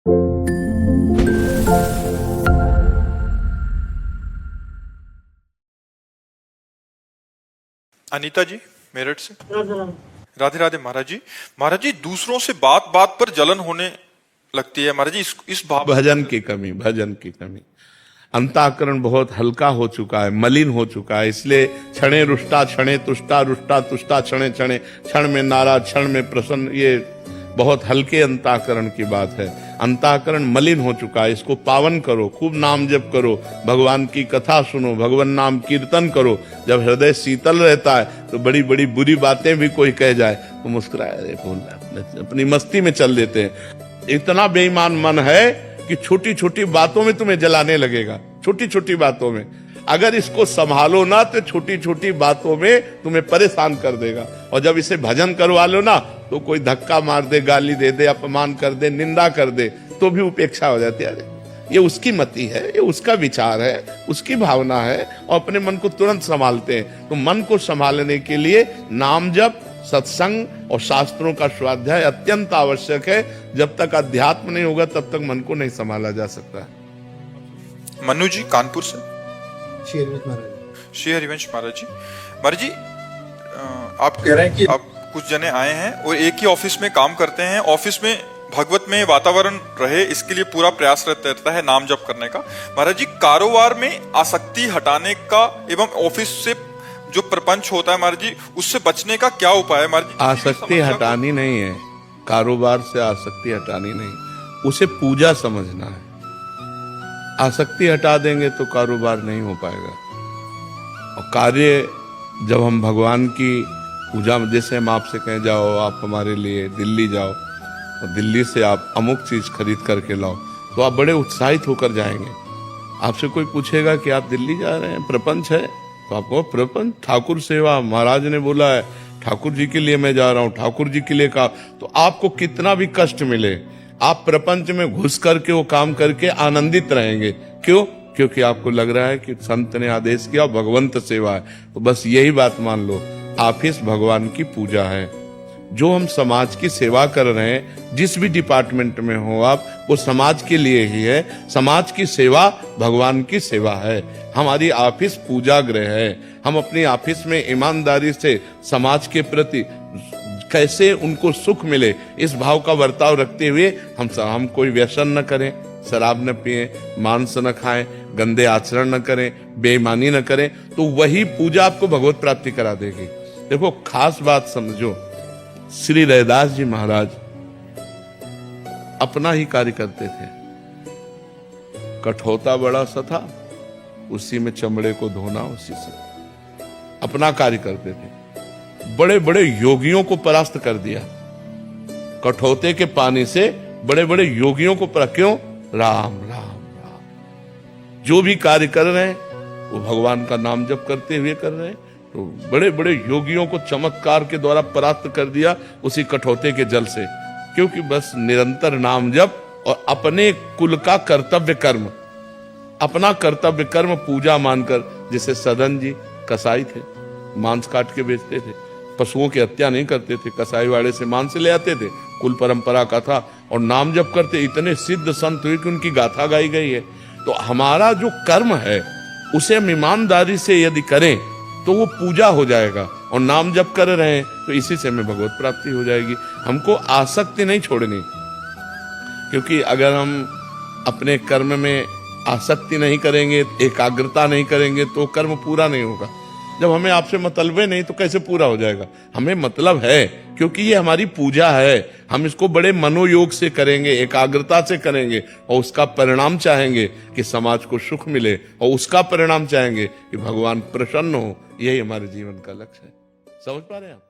अनीता जी मेरठ से। राधे राधे महाराज जी। महाराज जी, दूसरों से बात बात पर जलन होने लगती है महाराज जी, इस भाव भजन की कमी। अंतःकरण बहुत हल्का हो चुका है, मलिन हो चुका है, इसलिए क्षणे रुष्टा क्षणे तुष्टा, रुष्टा तुष्टा क्षणे क्षणे, क्षण में नाराज क्षण में प्रसन्न, ये बहुत हल्के अंतःकरण की बात है। अंतःकरण मलिन हो चुका है, इसको पावन करो, खूब नाम जप करो, भगवान की कथा सुनो, भगवान नाम कीर्तन करो। जब हृदय शीतल रहता है तो बड़ी बड़ी बुरी बातें भी कोई कह जाए तो मुस्कुराए, अपनी मस्ती में चल देते हैं। इतना बेईमान मन है कि छोटी छोटी बातों में तुम्हें जलाने लगेगा, छोटी छोटी बातों में। अगर इसको संभालो ना तो छोटी छोटी बातों में तुम्हें परेशान कर देगा। और जब इसे भजन करवा लो ना तो कोई धक्का मार दे, गाली दे दे, अपमान कर दे, निंदा कर दे तो भी उपेक्षा हो जाती है। अरे ये उसकी मति है, ये उसका विचार है, उसकी भावना है, और अपने मन को तुरंत संभालते हैं। तो मन को संभालने के लिए नाम जप, सत्संग और शास्त्रों का स्वाध्याय अत्यंत आवश्यक है। जब तक अध्यात्म नहीं होगा तब तक मन को नहीं संभाला जा सकता है। मनु जी कानपुर से। श्री हरिवंश महाराज जी। महाराज जी, आप कह रहे हैं कि आप कुछ जने आए हैं और एक ही ऑफिस में काम करते हैं, ऑफिस में भगवत में वातावरण रहे इसके लिए पूरा प्रयास रहता है नाम जप करने का। महाराज जी, कारोबार में आसक्ति हटाने का एवं ऑफिस से जो प्रपंच होता है महाराज जी, उससे बचने का क्या उपाय है महाराज जी? आसक्ति हटानी नहीं है, कारोबार से आसक्ति हटानी नहीं, उसे पूजा समझना है। आसक्ति हटा देंगे तो कारोबार नहीं हो पाएगा। और कार्य जब हम भगवान की पूजा में, जैसे हम आपसे कहें जाओ आप हमारे लिए दिल्ली जाओ और दिल्ली से आप अमुक चीज खरीद करके लाओ, तो आप बड़े उत्साहित होकर जाएंगे। आपसे कोई पूछेगा कि आप दिल्ली जा रहे हैं, प्रपंच है, तो आपको प्रपंच, ठाकुर सेवा, महाराज ने बोला है ठाकुर जी के लिए मैं जा रहा हूं, ठाकुर जी के लिए कहा, तो आपको कितना भी कष्ट मिले आप प्रपंच में घुस करके वो काम करके आनंदित रहेंगे। क्यों? क्योंकि आपको लग रहा है कि संत ने आदेश किया, भगवंत सेवा है। तो बस यही बात मान लो, ऑफिस भगवान की पूजा है। जो हम समाज की सेवा कर रहे हैं, जिस भी डिपार्टमेंट में हो आप, वो समाज के लिए ही है। समाज की सेवा भगवान की सेवा है। हमारी ऑफिस पूजा गृह है। हम अपनी ऑफिस में ईमानदारी से समाज के प्रति कैसे उनको सुख मिले इस भाव का बर्ताव रखते हुए हम कोई व्यसन न करें, शराब न पिएं, मांस न खाएं, गंदे आचरण न करें, बेईमानी न करें, तो वही पूजा आपको भगवत प्राप्ति करा देगी। देखो खास बात समझो, श्री रैदास जी महाराज अपना ही कार्य करते थे। कठौता बड़ा सा था, उसी में चमड़े को धोना, उसी से अपना कार्य करते थे। बड़े बड़े योगियों को परास्त कर दिया कठौते के पानी से, बड़े बड़े योगियों को क्यों? राम राम राम। जो भी कार्य कर रहे हैं वो भगवान का नाम जप करते हुए कर रहे हैं। तो बड़े बड़े योगियों को चमत्कार के द्वारा परास्त कर दिया उसी कठौते के जल से, क्योंकि बस निरंतर नाम जप और अपने कुल का कर्तव्य कर्म, अपना कर्तव्य कर्म पूजा मानकर। जैसे सदन जी कसाई थे, मांस काट के बेचते थे, पशुओं की हत्या नहीं करते थे, कसाई वाड़े से मांस ले आते थे, कुल परंपरा का था, और नाम जप करते। इतने सिद्ध संत हुए कि उनकी गाथा गाई गई है। तो हमारा जो कर्म है उसे हम ईमानदारी से यदि करें तो वो पूजा हो जाएगा, और नाम जप कर रहे हैं तो इसी से हमें भगवत प्राप्ति हो जाएगी। हमको आसक्ति नहीं छोड़नी, क्योंकि अगर हम अपने कर्म में आसक्ति नहीं करेंगे, एकाग्रता नहीं करेंगे, तो कर्म पूरा नहीं होगा। जब हमें आपसे मतलब नहीं तो कैसे पूरा हो जाएगा? हमें मतलब है, क्योंकि ये हमारी पूजा है। हम इसको बड़े मनोयोग से करेंगे, एकाग्रता से करेंगे, और उसका परिणाम चाहेंगे कि समाज को सुख मिले, और उसका परिणाम चाहेंगे कि भगवान प्रसन्न हो। यही हमारे जीवन का लक्ष्य है। समझ पा रहे हैं आप?